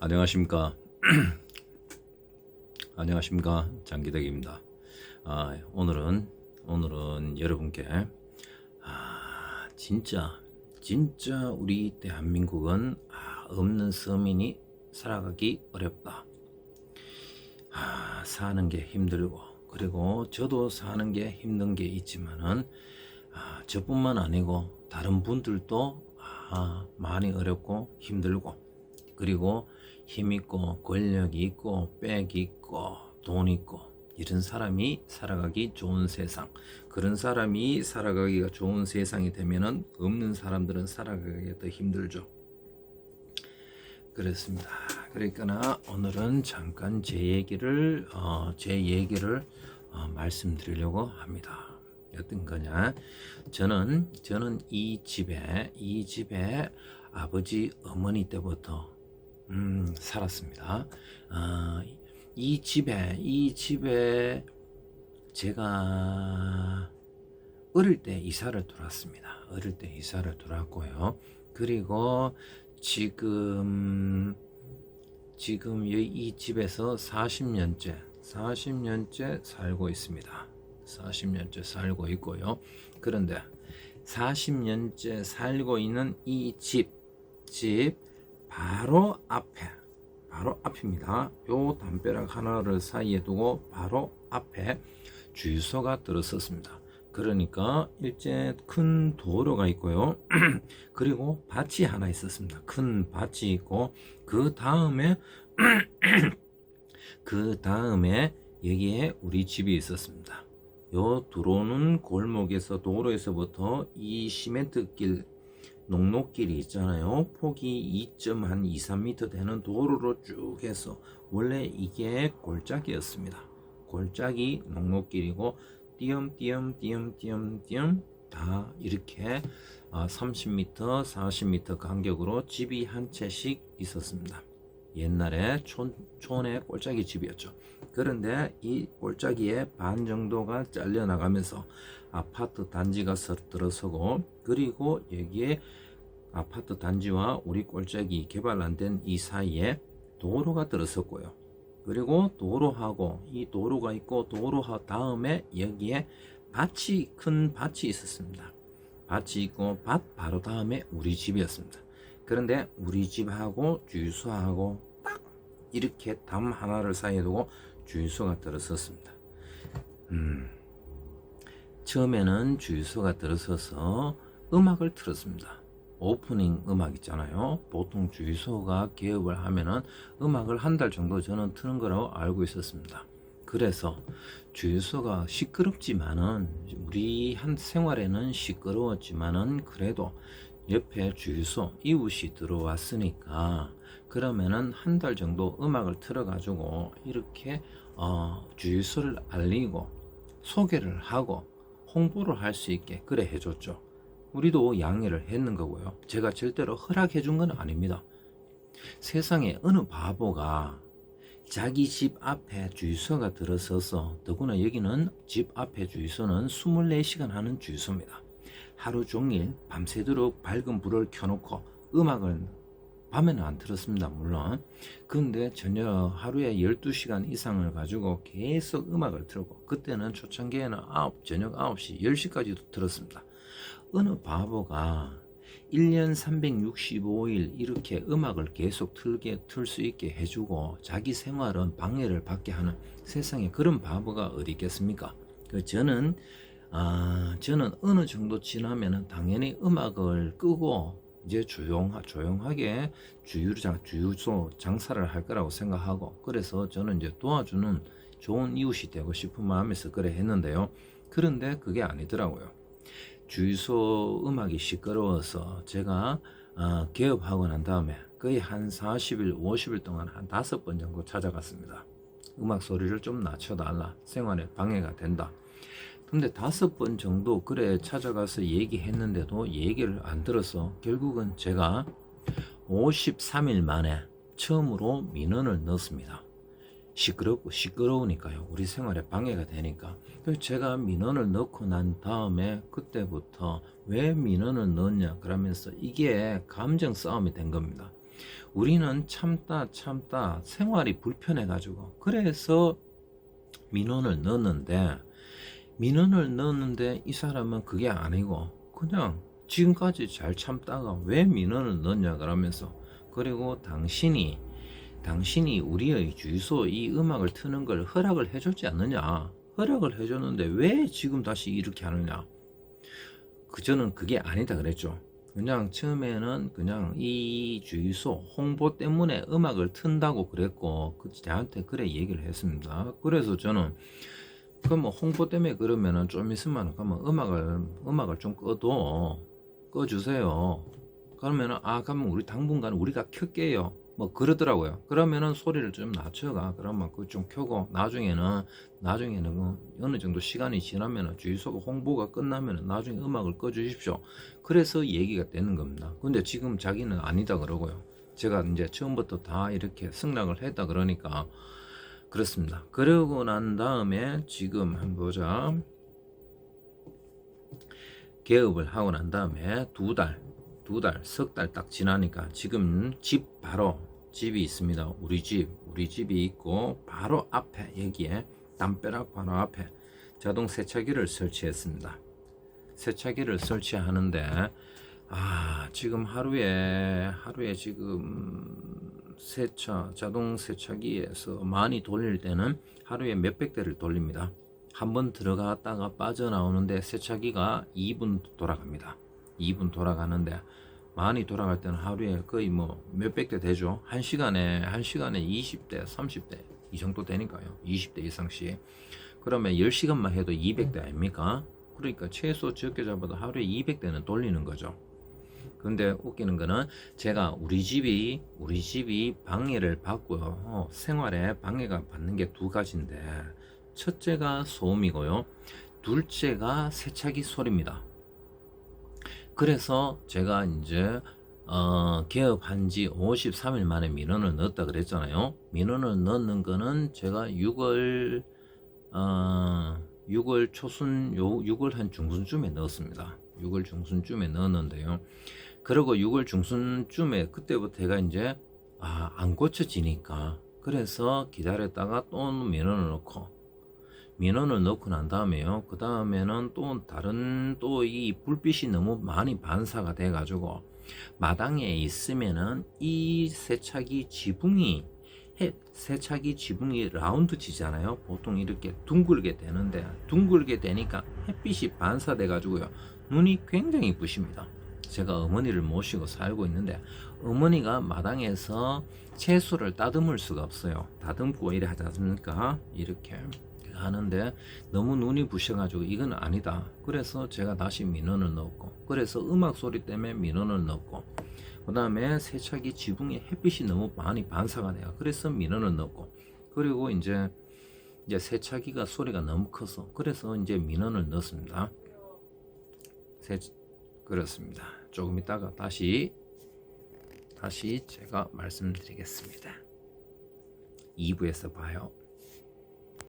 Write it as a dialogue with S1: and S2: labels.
S1: 안녕하십니까. 안녕하십니까. 장기덕입니다. 오늘은 여러분께 진짜 우리 대한민국은 없는 서민이 살아가기 어렵다. 사는 게 힘들고, 그리고 저도 사는 게 힘든 게 있지만은 저뿐만 아니고 다른 분들도 많이 어렵고 힘들고, 그리고 힘 있고 권력이 있고 빽이 있고 돈 있고 이런 사람이 살아가기 좋은 세상, 그런 사람이 살아가기가 좋은 세상이 되면은 없는 사람들은 살아가기가 더 힘들죠. 그렇습니다. 그러니까 오늘은 잠깐 제 얘기를 말씀드리려고 합니다. 어떤 거냐? 저는 이 집에 아버지 어머니 때부터 살았습니다. 이 집에 제가 어릴 때 이사를 들어왔고요. 그리고 지금 이 집에서 40년째 살고 있습니다. 40년째 살고 있고요. 그런데 40년째 살고 있는 이 집 바로 앞입니다. 요 담벼락 하나를 사이에 두고 바로 앞에 주유소가 들어섰습니다. 그러니까 일제 큰 도로가 있고요. 그리고 밭이 하나 있었습니다. 큰 밭이 있고 그 다음에 여기에 우리 집이 있었습니다. 요 들어오는 골목에서 도로에서부터 이 시멘트길 농로길이 있잖아요. 폭이 2.3m 되는 도로로 쭉 해서 원래 이게 골짜기였습니다. 골짜기 농로길이고 띄엄띄엄 다 이렇게 30m, 40m 간격으로 집이 한 채씩 있었습니다. 옛날에 촌의 골짜기 집이었죠. 그런데 이 골짜기의 반 정도가 잘려나가면서 아파트 단지가 들어서고, 그리고 여기에 아파트 단지와 우리 골짜기 개발 안 된 이 사이에 도로가 들어섰고요. 그리고 이 도로가 있고 도로 다음에 여기에 큰 밭이 있었습니다. 밭이 있고 밭 바로 다음에 우리 집이었습니다. 그런데 우리 집하고 주유소하고 딱 이렇게 담 하나를 사이에 두고 주유소가 들어섰습니다. 처음에는 주유소가 들어서서 음악을 틀었습니다. 오프닝 음악 있잖아요. 보통 주유소가 개업을 하면은 음악을 한 달 정도 저는 트는 거라고 알고 있었습니다. 그래서 주유소가 시끄럽지만은 우리 한 생활에는 시끄러웠지만은 그래도 옆에 주유소 이웃이 들어왔으니까 그러면은 한 달 정도 음악을 틀어가지고 이렇게 주유소를 알리고 소개를 하고 홍보를 할 수 있게 그래 해줬죠. 우리도 양해를 했는 거고요. 제가 절대로 허락해 준 건 아닙니다. 세상에 어느 바보가 자기 집 앞에 주유소가 들어서서, 더구나 여기는 집 앞에 주유소는 24시간 하는 주유소입니다. 하루 종일 밤새도록 밝은 불을 켜놓고 음악을 밤에는 안 들었습니다, 물론. 근데 하루에 12시간 이상을 가지고 계속 음악을 틀고, 그때는 초창기에는 저녁 9시, 10시까지도 들었습니다. 어느 바보가 1년 365일 이렇게 음악을 계속 틀 수 있게 해주고 자기 생활은 방해를 받게 하는 세상에 그런 바보가 어디 있겠습니까? 저는 어느 정도 지나면은 당연히 음악을 끄고 이제 조용하게 주유소 장사를 할 거라고 생각하고, 그래서 저는 이제 도와주는 좋은 이웃이 되고 싶은 마음에서 그래 했는데요. 그런데 그게 아니더라고요. 주유소 음악이 시끄러워서 제가 개업하고 난 다음에 거의 한 40일, 50일 동안 한 5번 정도 찾아갔습니다. 음악 소리를 좀 낮춰달라, 생활에 방해가 된다. 근데 5번 정도 그래 찾아가서 얘기했는데도 얘기를 안 들어서 결국은 제가 53일 만에 처음으로 민원을 넣었습니다. 시끄러우니까요. 우리 생활에 방해가 되니까. 그래서 제가 민원을 넣고 난 다음에 그때부터 왜 민원을 넣었냐 그러면서 이게 감정 싸움이 된 겁니다. 우리는 참다 생활이 불편해 가지고 그래서 민원을 넣었는데 이 사람은 그게 아니고 그냥 지금까지 잘 참다가 왜 민원을 넣냐 그러면서, 그리고 당신이 우리의 주유소 이 음악을 트는 걸 허락을 해줬지 않느냐, 허락을 해줬는데 왜 지금 다시 이렇게 하느냐. 저는 그게 아니다 그랬죠. 그냥 처음에는 그냥 이 주유소 홍보 때문에 음악을 튼다고 그랬고 저한테 그래 얘기를 했습니다. 그래서 저는 그럼 홍보 때문에 그러면은 좀 있으면 그러면 음악을 좀 꺼주세요. 그러면은 그러면 우리 당분간 우리가 켤게요. 뭐 그러더라고요. 그러면은 소리를 좀 낮춰가. 그러면 그 좀 켜고 나중에는 어느 정도 시간이 지나면은 주유소가 홍보가 끝나면은 나중에 음악을 꺼주십시오. 그래서 얘기가 되는 겁니다. 근데 지금 자기는 아니다 그러고요. 제가 이제 처음부터 다 이렇게 승낙을 했다 그러니까 그렇습니다. 그러고 난 다음에 지금 한번 보자. 개업을 하고 난 다음에 석 달 딱 지나니까 지금 바로 집이 있습니다. 우리 집이 있고 바로 앞에 여기에 담벼락 바로 앞에 자동 세차기를 설치했습니다. 세차기를 설치하는데 지금 하루에 지금 자동 세차기에서 많이 돌릴 때는 하루에 몇백 대를 돌립니다. 한번 들어갔다가 빠져나오는데 세차기가 2분 돌아갑니다. 2분 돌아가는데 많이 돌아갈 때는 하루에 거의 뭐 몇백 대 되죠. 한 시간에 20대, 30대 이 정도 되니까요. 20대 이상씩. 그러면 10시간만 해도 200대 아닙니까? 그러니까 최소 적게 잡아도 하루에 200대는 돌리는 거죠. 근데 웃기는 거는 제가 우리 집이 방해를 받고요. 생활에 방해가 받는 게 두 가지인데, 첫째가 소음이고요. 둘째가 세차기 소리입니다. 그래서 제가 이제 개업한 지 53일 만에 민원을 넣었다 그랬잖아요. 민원을 넣는 거는 제가 6월 초순 6월 한 중순쯤에 넣었습니다. 6월 중순쯤에 넣었는데요. 그리고 6월 중순쯤에 그때부터 제가 이제 안 고쳐지니까 그래서 기다렸다가 또 민원을 넣고 난 다음에요. 그 다음에는 또 다른 이 불빛이 너무 많이 반사가 돼 가지고 마당에 있으면은 이 세차기 지붕이 라운드 치잖아요. 보통 이렇게 둥글게 되니까 햇빛이 반사돼 가지고요. 눈이 굉장히 부십니다. 제가 어머니를 모시고 살고 있는데 어머니가 마당에서 채소를 따듬을 수가 없어요. 다듬고 이래 하지 않습니까? 이렇게 하는데 너무 눈이 부셔가지고 이건 아니다. 그래서 제가 다시 민원을 넣었고, 그래서 음악 소리 때문에 민원을 넣었고, 그 다음에 세차기 지붕에 햇빛이 너무 많이 반사가 돼요. 그래서 민원을 넣었고, 그리고 이제 세차기가 소리가 너무 커서 그래서 이제 민원을 넣었습니다. 그렇습니다. 조금 있다가 다시 제가 말씀드리겠습니다. 2부에서 봐요.